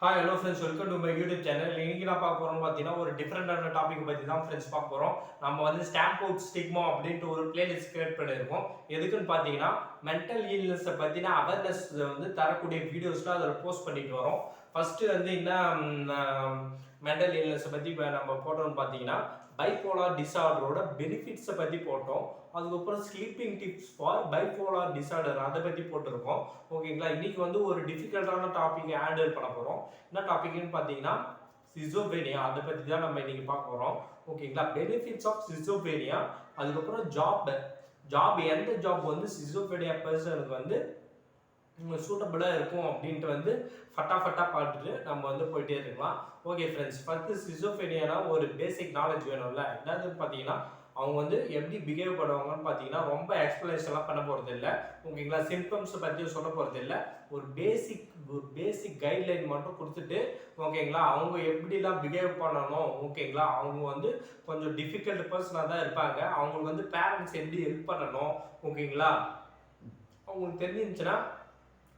Hi hello friends, welcome to my YouTube channel. இன்னைக்கு நான் பார்க்க போகிறோம்னு பார்த்தீங்கன்னா ஒரு டிஃப்ரெண்டான டாபிக் பற்றி தான் ஃப்ரெண்ட்ஸ் பார்க்க போகிறோம். நம்ம வந்து ஸ்டாம்ப் அவுட் ஸ்டிக்மா அப்படின்ட்டு ஒரு பிளேலிஸ்ட் கிரியேட் பண்ணியிருக்கோம். எதுக்குன்னு பார்த்தீங்கன்னா மென்டல் இல்னஸை பற்றின அவேர்னஸ் வந்து தரக்கூடிய வீடியோஸ்லாம் அதில் போஸ்ட் பண்ணிட்டு வரோம். ஃபர்ஸ்ட்டு வந்து என்ன மென்டல் இல்னஸை பற்றி இப்போ நம்ம போட்டோம்னு பார்த்தீங்கன்னா பைபோலார் டிஸார்டரோட பெனிஃபிட்ஸை பற்றி போட்டோம். அதுக்கப்புறம் sleeping tips for bipolar disorder அதை பற்றி போட்டிருக்கோம். ஓகேங்களா, இன்னைக்கு வந்து ஒரு டிஃபிகல்ட்டான டாபிக் ஹேண்டில் பண்ண போகிறோம். என்ன டாபிக்னு பார்த்தீங்கன்னா சிசோபேனியா, அதை பற்றி தான் நம்ம இன்னைக்கு பார்க்க போகிறோம். ஓகேங்களா, பெனிஃபிட்ஸ் ஆஃப் சிசோபேனியா, அதுக்கப்புறம் ஜாப் எந்த ஜாப் வந்து சிசோபேனியா பர்சனுக்கு வந்து சூட்டபிளாக இருக்கும் அப்படின்ட்டு வந்து ஃபட்டாஃபட்டாக பார்த்துட்டு நம்ம வந்து போயிட்டே இருக்கலாம். ஓகே ஃப்ரெண்ட்ஸ், ஃபஸ்ட்டு சிசோஃபேனியானா ஒரு பேசிக் நாலேஜ் வேணும்ல. என்னதுன்னு பார்த்தீங்கன்னா அவங்க வந்து எப்படி பிஹேவ் பண்ணுவாங்கன்னு பார்த்தீங்கன்னா ரொம்ப எக்ஸ்பிளனேஷன்லாம் பண்ண போகிறது இல்லை. ஓகேங்களா, சிம்டம்ஸை பற்றியும் சொல்ல போகிறது இல்லை. ஒரு பேசிக் கைட்லைன் மட்டும் கொடுத்துட்டு ஓகேங்களா அவங்க எப்படிலாம் பிஹேவ் பண்ணணும். ஓகேங்களா, அவங்க வந்து கொஞ்சம் டிஃபிகல்ட் பர்சனாக தான் இருப்பாங்க. அவங்களுக்கு வந்து பேரண்ட்ஸ் எப்படி ஹெல்ப் பண்ணணும். ஓகேங்களா, அவங்களுக்கு தெரிஞ்சிருந்துச்சுன்னா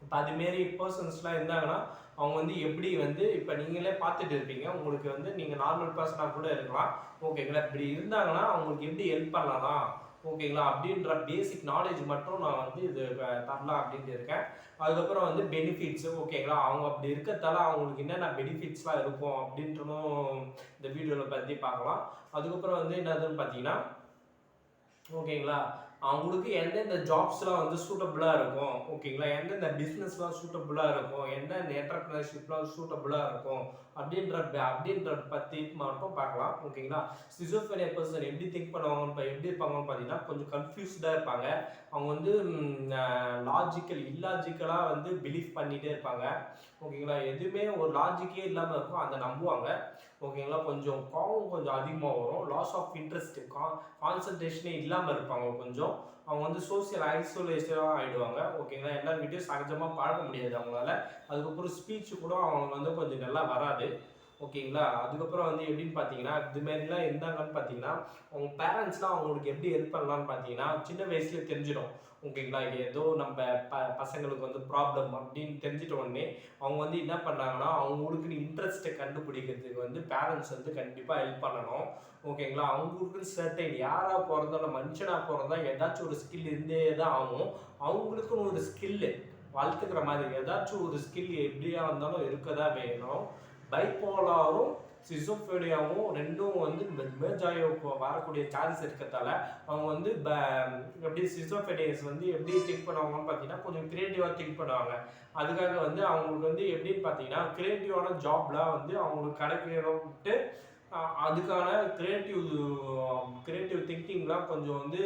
இப்போ அதுமாரி பர்சன்ஸ்லாம் இருந்தாங்கன்னா அவங்க வந்து எப்படி வந்து இப்போ நீங்களே பார்த்துட்டு இருப்பீங்க. உங்களுக்கு வந்து நீங்கள் நார்மல் பர்சனாக கூட இருக்கலாம். ஓகேங்களா, இப்படி இருந்தாங்கன்னா அவங்களுக்கு எப்படி ஹெல்ப் பண்ணலாம். ஓகேங்களா, அப்படின்ற பேசிக் நாலேஜ் மட்டும் நான் வந்து இது தரலாம் அப்படின்ட்டு இருக்கேன். அதுக்கப்புறம் வந்து பெனிஃபிட்ஸு. ஓகேங்களா, அவங்க அப்படி இருக்கிறதால அவங்களுக்கு என்னென்ன பெனிஃபிட்ஸ்லாம் இருக்கும் அப்படின்றதும் இந்த வீடியோவில் பற்றி பார்க்கலாம். அதுக்கப்புறம் வந்து என்னதுன்னு பார்த்தீங்கன்னா ஓகேங்களா, அவங்களுக்கு எந்தெந்த ஜாப்ஸ்லாம் வந்து சூட்டபுளாக இருக்கும். ஓகேங்களா, எந்தெந்த பிஸ்னஸ்லாம் சூட்டபுளாக இருக்கும், எந்தெந்த என்டர்பிரினர்ஷிப்லாம் சூட்டபுளாக இருக்கும் அப்படின்ற பற்றி மட்டும் பார்க்கலாம். ஓகேங்களா, சிசோஃபேனியா பர்சன் எப்படி திங்க் பண்ணுவாங்கன்னு எப்படி இருப்பாங்கன்னு பார்த்தீங்கன்னா கொஞ்சம் கன்ஃபியூஸ்டாக இருப்பாங்க. அவங்க வந்து இல்லாஜிக்கலாக வந்து பிலீவ் பண்ணிகிட்டே இருப்பாங்க. ஓகேங்களா, எதுவுமே ஒரு லாஜிக்கே இல்லாமல் இருக்கும், அதை நம்புவாங்க. ஓகேங்களா, கொஞ்சம் கோவம் கொஞ்சம் அதிகமாக வரும். லாஸ் ஆஃப் இன்ட்ரெஸ்ட், கான்சன்ட்ரேஷனே இல்லாமல் இருப்பாங்க. கொஞ்சம் அவங்க வந்து சோசியல் ஐசோலேஷனாக ஆகிடுவாங்க. ஓகேங்களா, எல்லாருக்கிட்டையும் சகஜமாக பழக முடியாது அவங்களால. அதுக்கப்புறம் ஸ்பீச் கூட அவங்க வந்து கொஞ்சம் நல்லா வராது. ஓகேங்களா, அதுக்கப்புறம் வந்து எப்படின்னு பார்த்தீங்கன்னா இதுமாரிலாம் இருந்தாங்கன்னு பார்த்தீங்கன்னா அவங்க பேரண்ட்ஸ்லாம் அவங்களுக்கு எப்படி ஹெல்ப் பண்ணலான்னு பார்த்தீங்கன்னா சின்ன வயசுல தெரிஞ்சிடும். ஓகேங்களா, ஏதோ நம்ம பசங்களுக்கு வந்து ப்ராப்ளம் அப்படின்னு தெரிஞ்சிட்ட உடனே அவங்க வந்து என்ன பண்ணாங்கன்னா அவங்களுக்குன்னு இன்ட்ரெஸ்ட்டை கண்டுபிடிக்கிறதுக்கு வந்து பேரண்ட்ஸ் வந்து கண்டிப்பாக ஹெல்ப் பண்ணணும். ஓகேங்களா, அவங்களுக்குன்னு சர்டைன் யாராக பிறந்தாலும் மனுஷனாக பிறந்தா ஏதாச்சும் ஒரு ஸ்கில் இருந்தே தான் ஆகும். அவங்களுக்குன்னு ஒரு ஸ்கில்லு வளர்த்துக்கிற மாதிரி ஏதாச்சும் ஒரு ஸ்கில் எப்படியா இருந்தாலும் இருக்க தான் வேணும். பைபோலாரும் சிசோஃபேனியாவும் ரெண்டும் வந்து மெர்ஜ் ஆகி வரக்கூடிய சான்ஸ் இருக்கிறதால அவங்க வந்து எப்படி சிசோஃபேனியஸ் வந்து எப்படி திங்க் பண்ணுவாங்கன்னு பார்த்தீங்கன்னா கொஞ்சம் கிரியேட்டிவாக திங்க் பண்ணுவாங்க. அதுக்காக வந்து அவங்களுக்கு வந்து எப்படின்னு பார்த்தீங்கன்னா கிரியேட்டிவான ஜாப்லாம் வந்து அவங்களுக்கு கிடைக்கணும்ட்டு அதுக்கான கிரியேட்டிவ் திங்கிங்லாம் கொஞ்சம் வந்து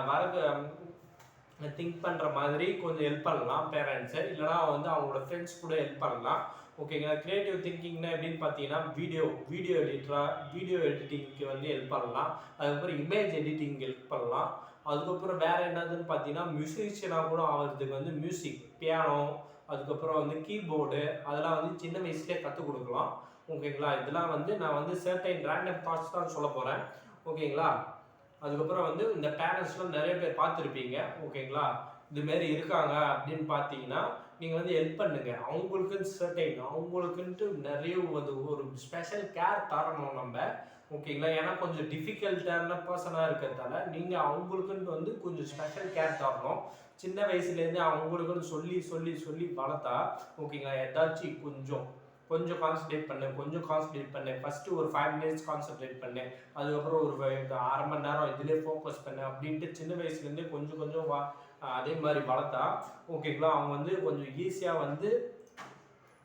வர திங்க் பண்ணுற மாதிரி கொஞ்சம் ஹெல்ப் பண்ணலாம் பேரண்ட்ஸை. இல்லைனா வந்து அவங்களோட ஃப்ரெண்ட்ஸ் கூட ஹெல்ப் பண்ணலாம். ஓகேங்களா, கிரியேட்டிவ் திங்கிங்னா எப்படின்னு பார்த்தீங்கன்னா வீடியோ எடிட்டிங்க்கு வந்து ஹெல்ப் பண்ணலாம். அதுக்கப்புறம் இமேஜ் எடிட்டிங் ஹெல்ப் பண்ணலாம். அதுக்கப்புறம் வேறு என்னதுன்னு பார்த்தீங்கன்னா மியூசிஷியனாக கூட ஆகிறதுக்கு வந்து மியூசிக், பியானோ, அதுக்கப்புறம் வந்து கீபோர்டு அதெல்லாம் வந்து சின்ன வயசுலேயே கற்றுக் கொடுக்கலாம். ஓகேங்களா, இதெல்லாம் வந்து நான் வந்து சர்டைன் ரேண்டம் தாட்ஸ் தான் சொல்ல போகிறேன். ஓகேங்களா, அதுக்கப்புறம் வந்து இந்த பேரண்ட்ஸ்லாம் நிறைய பேர் பார்த்துருப்பீங்க. ஓகேங்களா, இதுமாரி இருக்காங்க அப்படின்னு பார்த்தீங்கன்னா நீங்கள் வந்து ஹெல்ப் பண்ணுங்க. அவங்களுக்குன்ட்டு நிறைய வந்து ஒரு ஸ்பெஷல் கேர் தரணும் நம்ம. ஓகேங்களா, ஏன்னா கொஞ்சம் டிஃபிகல்ட்டான பர்சனாக இருக்கிறதால நீங்கள் அவங்களுக்குன்ட்டு வந்து கொஞ்சம் ஸ்பெஷல் கேர் தரணும். சின்ன வயசுலேருந்து அவங்களுக்குன்னு சொல்லி சொல்லி சொல்லி வளர்த்தா ஓகேங்களா ஏதாச்சும் கொஞ்சம் கான்சன்ட்ரேட் பண்ணு. ஃபஸ்ட்டு ஒரு 5 minutes கான்சன்ட்ரேட் பண்ணு. அதுக்கப்புறம் ஒரு 1/2 மணி நேரம் இதிலே ஃபோக்கஸ் பண்ணு அப்படின்ட்டு சின்ன வயசுலேருந்தே கொஞ்சம் அதே மாதிரி வளர்த்தா ஓகேங்களா அவங்க வந்து கொஞ்சம் ஈஸியாக வந்து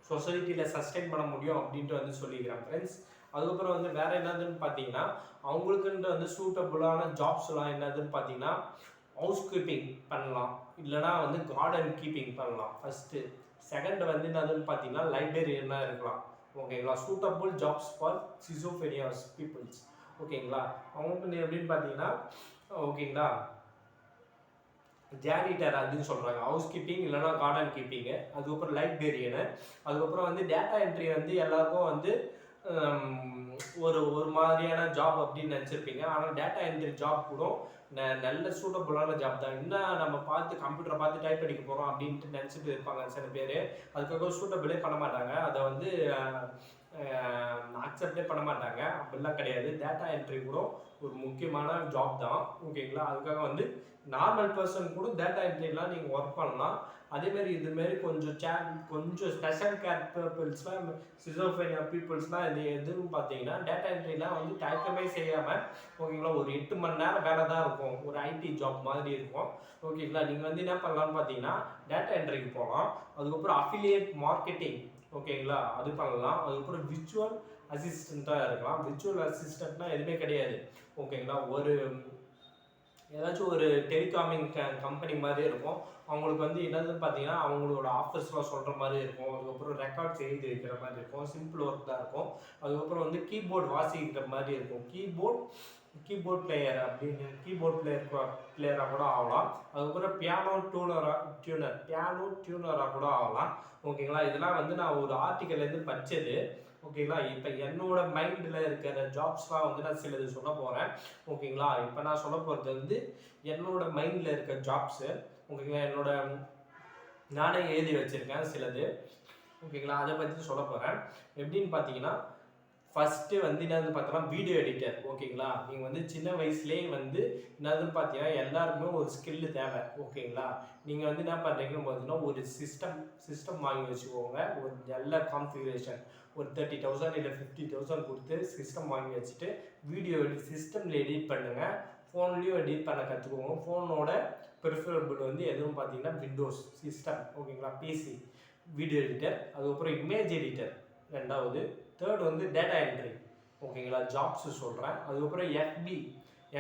சொசைட்டியில் சஸ்டெயின் பண்ண முடியும் அப்படின்ட்டு வந்து சொல்லிக்கிறேன் ஃப்ரெண்ட்ஸ். அதுக்கப்புறம் வந்து வேறு என்னதுன்னு பார்த்தீங்கன்னா அவங்களுக்குன்ட்டு வந்து சூட்டபுளான ஜாப்ஸ்லாம் என்னதுன்னு பார்த்தீங்கன்னா ஹவுஸ் கீப்பிங் பண்ணலாம். இல்லைனா வந்து கார்டன் கீப்பிங் பண்ணலாம் ஃபஸ்ட்டு. செகண்ட் வந்து என்னதுன்னு பார்த்தீங்கன்னா லைப்ரரியனாக இருக்கலாம். ஓகேங்களா, சூட்டபுள் ஜாப்ஸ் ஃபார் சிசோஃபேனியாஸ் பீப்புள்ஸ். ஓகேங்களா, அவங்களுக்கு எப்படின்னு பார்த்தீங்கன்னா ஓகேங்களா ஜானிட்டர் அப்படின்னு சொல்கிறாங்க, ஹவுஸ் கீப்பிங் இல்லைனா கார்டன் கீப்பிங்கு. அதுக்கப்புறம் லைப்ரரியனு. அதுக்கப்புறம் வந்து டேட்டா என்ட்ரி வந்து எல்லாருக்கும் வந்து ஒரு மாதிரியான ஜாப் அப்படின்னு நினச்சிருப்பீங்க. ஆனால் டேட்டா என்ட்ரி ஜாப் கூட நல்ல சூட்டபுளான ஜாப் தான். என்ன நம்ம பார்த்து கம்ப்யூட்டரை பார்த்து டைப் அடிக்க போகிறோம் அப்படின்ட்டு நினச்சிட்டு இருப்பாங்க சில பேர். அதுக்காக சூட்டபிளே பண்ண மாட்டாங்க. அதை வந்து அக்செப்டே பண்ண மாட்டாங்க. அப்படிலாம் கிடையாது. டேட்டா என்ட்ரி கூட ஒரு முக்கியமான ஜாப் தான். ஓகேங்களா? அதுக்காக வந்து நார்மல் பர்சன் கூட டேட்டா என்ட்ரிலாம் நீங்கள் ஒர்க் பண்ணலாம். அதேமாரி இதுமாரி கொஞ்சம் ஸ்பெஷல் கேர் பீப்புள்ஸ்லாம், சிசோஃபேனியா பீப்புள்ஸ்லாம் இது எதுன்னு பார்த்தீங்கன்னா டேட்டா என்ட்ரிலாம் வந்து தயக்கமே செய்யாமல், ஓகேங்களா, ஒரு 8 மணி நேரம் வேலை தான் இருக்கும். ஒரு ஐடி ஜாப் மாதிரி இருக்கும். ஓகேங்களா? நீங்கள் வந்து என்ன பண்ணலாம்னு பார்த்தீங்கன்னா டேட்டா என்ட்ரிக்கு போகலாம். அதுக்கப்புறம் அஃபிலியேட் மார்க்கெட்டிங், ஓகேங்களா, அது பண்ணலாம். அதுக்கப்புறம் விர்ச்சுவல் அசிஸ்டண்ட்டாக இருக்கலாம். விர்ச்சுவல் அசிஸ்டண்ட்னா எதுவுமே கிடையாது. ஓகேங்களா? ஏதாச்சும் ஒரு டெலிகாமிங் கம்பெனி மாதிரி இருக்கும். அவங்களுக்கு வந்து என்னதுன்னு பார்த்தீங்கன்னா அவங்களோட ஆஃபர்ஸ்லாம் சொல்கிற மாதிரி இருக்கும். அதுக்கப்புறம் ரெக்கார்ட்ஸ் எழுதி வைக்கிற மாதிரி இருக்கும். சிம்பிள் ஒர்க் தான் இருக்கும். அதுக்கப்புறம் வந்து கீபோர்டு வாசிக்கிற மாதிரி இருக்கும். கீபோர்ட் பிளேயராக கூட ஆகலாம். அதுக்கப்புறம் பியானோ டியூனராக கூட ஆகலாம். ஓகேங்களா? இதெல்லாம் வந்து நான் ஒரு ஆர்டிக்கல்லேருந்து படித்தது. ஓகேங்களா? இப்போ என்னோட மைண்டில் இருக்கிற ஜாப்ஸ்லாம் வந்து நான் சிலது சொல்ல போகிறேன். ஓகேங்களா? இப்போ நான் சொல்ல போகிறது வந்து என்னோட மைண்டில் இருக்க ஜாப்ஸு. ஓகேங்களா? நானே எழுதி வச்சுருக்கேன் சிலது. ஓகேங்களா? அதை பற்றி சொல்ல போகிறேன். எப்படின்னு பார்த்தீங்கன்னா, ஃபஸ்ட்டு வந்து என்னதுன்னு பார்த்தோன்னா வீடியோ எடிட்டர். ஓகேங்களா? நீங்கள் வந்து சின்ன வயசுலேயே வந்து என்னதுன்னு பார்த்தீங்கன்னா எல்லாருக்குமே ஒரு ஸ்கில்லு தேவை. ஓகேங்களா? நீங்கள் வந்து என்ன பண்ணுறீங்கன்னு பார்த்தீங்கன்னா ஒரு சிஸ்டம் வாங்கி வச்சுக்கோங்க. ஒரு நல்ல கான்ஃபிகரேஷன் ஒரு 30,000 இல்லை 50,000 கொடுத்து சிஸ்டம் வாங்கி வச்சுட்டு வீடியோ சிஸ்டமில் எடிட் பண்ணுங்கள். ஃபோன்லேயும் எடிட் பண்ண கற்றுக்கோங்க. ஃபோனோட ப்ரிஃபரபிள் வந்து எதுவும் பார்த்தீங்கன்னா விண்டோஸ் சிஸ்டம். ஓகேங்களா? PC video editor. அதுக்கப்புறம் இமேஜ் எடிட்டர் ரெண்டாவது. தேர்ட் வந்து டேட்டா என்ட்ரி. ஓகேங்களா? ஜாப்ஸ் சொல்கிறேன். அதுக்கப்புறம்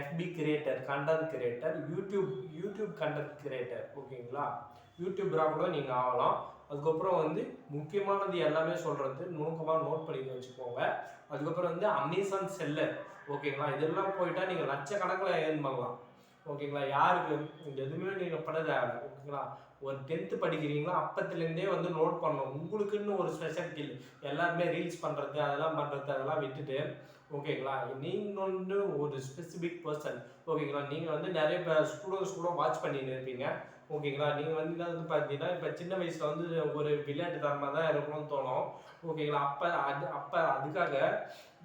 எஃபி creator, content creator, YouTube content creator. ஓகேங்களா? யூடியூபராக கூட நீங்கள் ஆகலாம். அதுக்கப்புறம் வந்து முக்கியமானது எல்லாமே சொல்கிறது நுணுக்கமாக நோட் பண்ணி வச்சுக்கோங்க. அதுக்கப்புறம் வந்து அமேசான் செல்லர். ஓகேங்களா? இதெல்லாம் போயிட்டால் நீங்கள் லட்சக்கணக்கில் ஏர்ன் பண்ணலாம். ஓகேங்களா? யாருக்கு எதுவுமே நீங்கள் பண்ண தேவை. ஓகேங்களா? ஒரு 10th படிக்கிறீங்களா அப்பத்துலேருந்தே வந்து நோட் பண்ணணும். உங்களுக்குன்னு ஒரு ஸ்பெஷல் ஸ்கில். எல்லாருமே ரீல்ஸ் பண்ணுறது அதெல்லாம் விட்டுட்டு, ஓகேங்களா, நீங்கள் வந்து ஒரு ஸ்பெசிஃபிக் பர்சன். ஓகேங்களா? நீங்கள் வந்து நிறைய ஸ்டூடெண்ட்ஸ் கூட வாட்ச் பண்ணிட்டு இருப்பீங்க. ஓகேங்களா? நீங்கள் வந்து என்ன வந்து பார்த்தீங்கன்னா இப்போ சின்ன வயசில் வந்து ஒரு விளையாட்டு தரமாக தான் இருக்கணும்னு தோணும். ஓகேங்களா? அப்போ அதுக்காக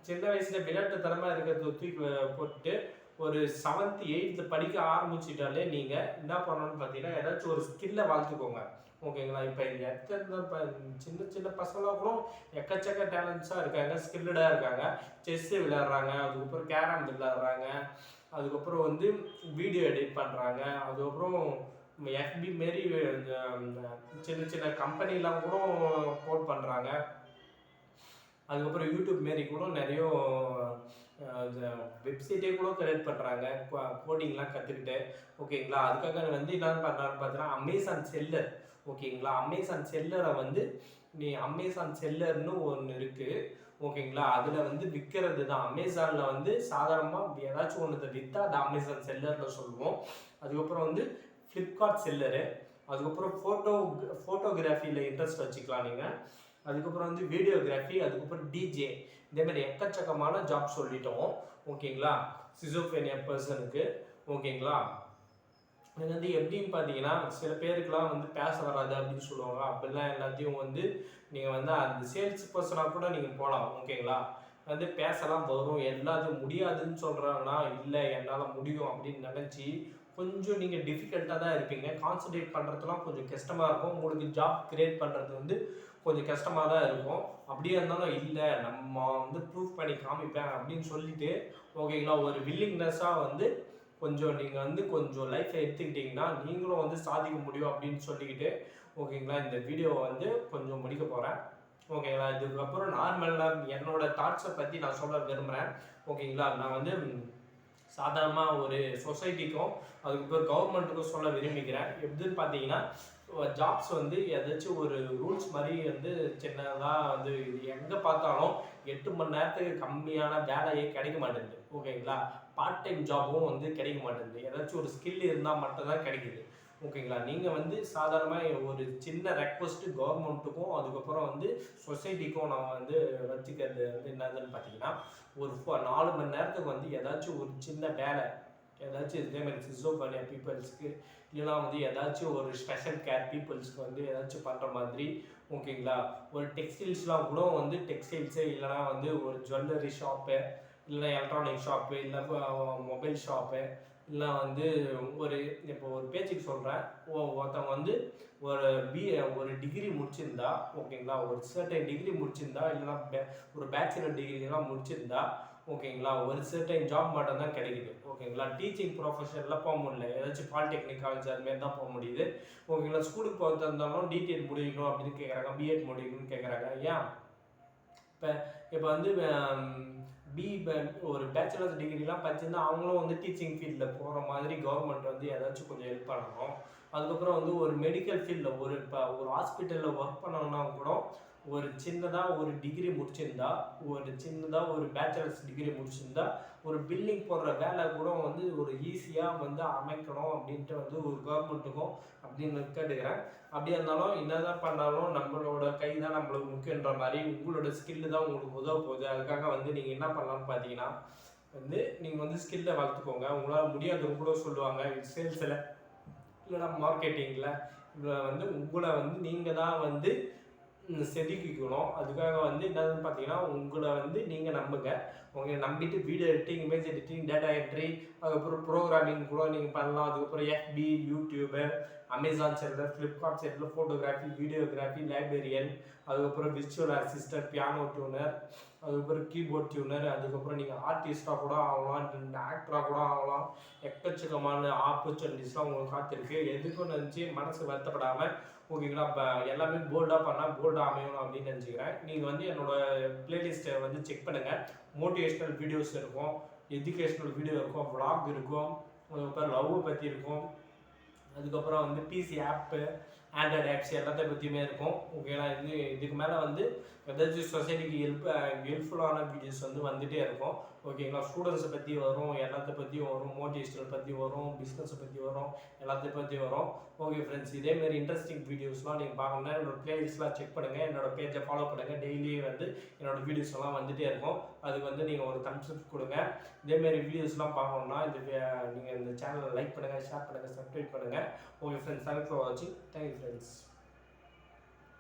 சின்ன வயசில் விளையாட்டு தரமாக இருக்கிறத தூக்கி போட்டு ஒரு 7th 8th படிக்க ஆரம்பிச்சிட்டாலே நீங்கள் என்ன பண்ணணும்னு பார்த்தீங்கன்னா ஏதாச்சும் ஒரு ஸ்கில்லை வளர்த்துக்கோங்க. ஓகேங்களா? இப்போ சின்ன பசங்களாக கூட எக்கச்சக்க டேலண்ட்ஸாக இருக்காங்க, ஸ்கில்லடாக இருக்காங்க. செஸ்ஸு விளையாடுறாங்க, அதுக்கப்புறம் கேரம் விளையாடுறாங்க, அதுக்கப்புறம் வந்து வீடியோ எடிட் பண்ணுறாங்க, அதுக்கப்புறம் எஃபி மாரி சின்ன கம்பெனிலாம் கூட போட் பண்ணுறாங்க. அதுக்கப்புறம் யூடியூப் மாரி கூட நிறைய வெப்சைட்டே கூட கிரியேட் பண்ணுறாங்க கோடிங்லாம் கற்றுக்கிட்டு. ஓகேங்களா? அதுக்காக வந்து என்னென்னு பண்ணுறான்னு பார்த்தீங்கன்னா அமேசான் செல்லர். ஓகேங்களா? அமேசான் செல்லரை வந்து அமேசான் செல்லர்னு ஒன்று இருக்குது. ஓகேங்களா? அதில் வந்து விற்கிறது தான். அமேசானில் வந்து சாதாரணமாக ஏதாச்சும் ஒன்று விற்றா அது அமேசான் செல்லரில் சொல்லுவோம். அதுக்கப்புறம் வந்து ஃப்ளிப்கார்ட் செல்லரு. அதுக்கப்புறம் ஃபோட்டோகிராஃபியில் இன்ட்ரெஸ்ட் வச்சுக்கலாம் நீங்கள். அதுக்கப்புறம் வந்து வீடியோகிராஃபி, அதுக்கப்புறம் டிஜே. இதேமாதிரி எக்கச்சக்கமான ஜாப் சொல்லிட்டோம். ஓகேங்களா? சிசோஃபேனியா பர்சனுக்கு. ஓகேங்களா? இது வந்து எப்படின்னு பார்த்தீங்கன்னா சில பேருக்குலாம் வந்து பேச வராது அப்படின்னு சொல்லுவாங்க. அப்படிலாம் எல்லாத்தையும் வந்து நீங்கள் வந்து அந்த சேல்ஸ் பர்சனாக கூட நீங்கள் போகலாம். ஓகேங்களா? வந்து பேசலாம் வரும். எல்லாத்தையும் முடியாதுன்னு சொல்கிறாங்கன்னா இல்லை என்னால் முடியும் அப்படின்னு நினச்சி கொஞ்சம் நீங்கள் டிஃபிகல்ட்டாக தான் இருப்பீங்க. கான்சன்ட்ரேட் பண்ணுறதுலாம் கொஞ்சம் கஷ்டமாக இருக்கும். உங்களுக்கு ஜாப் கிரியேட் பண்ணுறது வந்து கொஞ்சம் கஷ்டமாக தான் இருக்கும். அப்படியே இருந்தாலும் இல்லை நம்ம வந்து ப்ரூஃப் பண்ணி காமிப்பேன் அப்படின்னு சொல்லிட்டு, ஓகேங்களா, ஒரு வில்லிங்னஸாக வந்து கொஞ்சம் நீங்கள் வந்து கொஞ்சம் லைஃப்பை எடுத்துக்கிட்டிங்கன்னா நீங்களும் வந்து சாதிக்க முடியும் அப்படின்னு சொல்லிக்கிட்டு, ஓகேங்களா, இந்த வீடியோவை வந்து கொஞ்சம் முடிக்க போகிறேன். ஓகேங்களா? இதுக்கப்புறம் நார்மலாக என்னோட தாட்ஸை பற்றி நான் சொல்ல விரும்புகிறேன். ஓகேங்களா? நான் வந்து சாதாரணமாக ஒரு சொசைட்டிக்கும் அதுக்கப்புறம் கவர்மெண்ட்டுக்கும் சொல்ல விரும்பிக்கிறேன். எப்படின்னு பார்த்தீங்கன்னா ஜாப்ஸ் வந்து ஏதாச்சும் ஒரு ரூல்ஸ் மாதிரி வந்து சின்னதாக வந்து இது எங்கே பார்த்தாலும் 8 மணி நேரத்துக்கு கம்மியான வேலையே கிடைக்க மாட்டேங்குது. ஓகேங்களா? பார்ட் டைம் ஜாபும் வந்து கிடைக்க மாட்டேங்குது. ஏதாச்சும் ஒரு ஸ்கில் இருந்தால் மட்டும்தான் கிடைக்குது. ஓகேங்களா? நீங்கள் வந்து சாதாரணமாக ஒரு சின்ன ரெக்வஸ்ட்டு கவர்மெண்ட்டுக்கும் அதுக்கப்புறம் வந்து சொசைட்டிக்கும் நான் வந்து வச்சுக்கிறது வந்து என்னதுன்னு பார்த்தீங்கன்னா ஒரு 4 மணி நேரத்துக்கு வந்து ஏதாச்சும் ஒரு சின்ன வேலை. ஏதாச்சும் இதே மாதிரி சிசோஃபேனியா பீப்புள்ஸ்க்கு இல்லைனா வந்து ஏதாச்சும் ஒரு ஸ்பெஷல் கேர் பீப்புள்ஸ்க்கு வந்து ஏதாச்சும் பண்ணுற மாதிரி ஓகேங்களா. ஒரு டெக்ஸ்டைல்ஸ்லாம் கூட வந்து டெக்ஸ்டைல்ஸு இல்லைனா வந்து ஒரு ஜுவல்லரி ஷாப்பு இல்லைனா எலக்ட்ரானிக் ஷாப்பு இல்லை மொபைல் ஷாப்பு இல்லை வந்து ஒரு இப்போ ஒரு பேச்சுக்கு சொல்கிறேன், ஒருத்தவங்க வந்து ஒரு ஒரு டிகிரி முடிச்சிருந்தா ஓகேங்களா, ஒரு சர்டைன் டிகிரி முடிச்சிருந்தா இல்லைனா ஒரு பேச்சுலர் டிகிரிலாம் முடிச்சிருந்தா ஓகேங்களா, ஒரு சர்டைன் ஜாப் மட்டும் தான் கிடைக்குது ஓகேங்களா. டீச்சிங் ப்ரொஃபஷனில் போக முடியல, ஏதாச்சும் பாலிடெக்னிக் காலேஜ் அதுமாரி தான் போக முடியுது ஓகேங்களா. ஸ்கூலுக்கு போகிறது இருந்தாலும் டிடிஎட் முடிக்கணும் அப்படின்னு கேட்குறாங்க, பிஎட் முடிக்கணும்னு கேட்குறாங்க. ஏன் இப்போ வந்து ஒரு பேச்சுலர்ஸ் டிகிரிலாம் படிச்சிருந்தா அவங்களும் வந்து டீச்சிங் ஃபீல்டில் போகிற மாதிரி கவர்மெண்ட் வந்து ஏதாச்சும் கொஞ்சம் ஹெல்ப் பண்ணணும். அதுக்கப்புறம் வந்து ஒரு மெடிக்கல் ஃபீல்டில் ஒரு ஹாஸ்பிட்டலில் ஒர்க் பண்ணணும்னா கூட ஒரு சின்னதாக ஒரு டிகிரி முடிச்சிருந்தா, ஒரு சின்னதாக ஒரு பேச்சுலர்ஸ் டிகிரி முடிச்சிருந்தா ஒரு பில்டிங் போடுற வேலை கூட வந்து ஒரு ஈஸியாக வந்து அமைக்கணும் அப்படின்ட்டு வந்து ஒரு கவர்மெண்ட்டுக்கும் அப்படின்னு கேட்டுக்கிறேன். அப்படியே இருந்தாலும் என்னதான் பண்ணாலும் நம்மளோட கை தான் நம்மளுக்கு முக்கியன்ற மாதிரி உங்களோட ஸ்கில்லு தான் உங்களுக்கு உதவ போகுது. அதுக்காக வந்து நீங்கள் என்ன பண்ணலாம்னு பார்த்தீங்கன்னா வந்து நீங்கள் வந்து ஸ்கில்லை வளர்த்துக்கோங்க. உங்களால் முடியாதவங்க கூட சொல்லுவாங்க சேல்ஸில் இல்லைனா மார்க்கெட்டிங்கில் வந்து உங்களை வந்து நீங்கள் தான் வந்து செதுக்கிக்கணும். அதுக்காக வந்து என்னதுன்னு பார்த்தீங்கன்னா உங்களை வந்து நீங்கள் நம்புங்க. உங்களை நம்பிட்டு video editing, image editing, data entry, அதுக்கப்புறம் ப்ரோக்ராமிங் கூட நீங்கள் பண்ணலாம். அதுக்கப்புறம் எஃபி, YouTube, Amazon seller, Flipkart seller, photography, videography, librarian, அதுக்கப்புறம் விர்ச்சுவல் அசிஸ்டன்ட், பியானோ டியூனர், அதுக்கப்புறம் கீபோர்ட் டியூனர், அதுக்கப்புறம் நீங்கள் ஆர்டிஸ்டாக கூட ஆகலாம், ஆக்டராக கூட ஆகலாம். எக்கச்சக்கமான ஆப்பர்ச்சுனிட்டிஸ்லாம் உங்களுக்கு காத்திருக்கு. எதுக்கும் நினச்சி மனசு வருத்தப்படாமல் ஓகேங்களா. இப்போ எல்லாமே போல்டாக பண்ணால் போல்டாக அமையணும் அப்படின்னு நினச்சிக்கிறேன். நீங்கள் வந்து என்னோடய ப்ளேலிஸ்ட்டை வந்து செக் பண்ணுங்கள். மோட்டிவேஷ்னல் வீடியோஸ் இருக்கும், எஜுகேஷ்னல் வீடியோ இருக்கும், விளாக் இருக்கும், அதுக்கப்புறம் லவ்வை பற்றி இருக்கும், அதுக்கப்புறம் வந்து பிசி ஆப்பு, ஆண்ட்ராய்டு ஆப்ஸ் எல்லாத்தையும் பற்றியுமே இருக்கும் ஓகேங்களா. இதுக்கு மேலே வந்து ஏதாச்சும் சொசைட்டிக்கு ஹெல்ப்ஃபுல்லான வீடியோஸ் வந்து வந்துகிட்டே இருக்கும் ஓகேங்களா. ஸ்டூடெண்ட்ஸை பற்றி வரும், எல்லாத்த பற்றியும் வரும், மோட்டிவேஷனல் பற்றி வரும், பிஸ்னஸை பற்றி வரும், எல்லாத்தையும் பற்றி வரும். ஓகே ஃப்ரெண்ட்ஸ், இதேமாரி இன்ட்ரெஸ்டிங் வீடியோஸ்லாம் நீங்கள் பார்க்கணுன்னா என்னோடய ப்ளேலிஸ்ட்லாம் செக் பண்ணுங்கள், என்னோடய பேஜை ஃபாலோ பண்ணுங்கள். டெய்லி வந்து என்னோடய வீடியோஸ் எல்லாம் வந்துகிட்டே இருக்கும். அதுக்கு வந்து நீங்கள் ஒரு கன்செப்ட் கொடுங்க. இதேமாரி வீடியோஸ்லாம் பார்க்கணுன்னா நீங்கள் இந்த சேனலை லைக் பண்ணுங்கள், ஷேர் பண்ணுங்கள், சப்ஸ்கிரைப் பண்ணுங்கள். ஓகே ஃப்ரெண்ட்ஸ், தேங்க்ஸ் ஃபார் வாட்சிங். Thank you friends.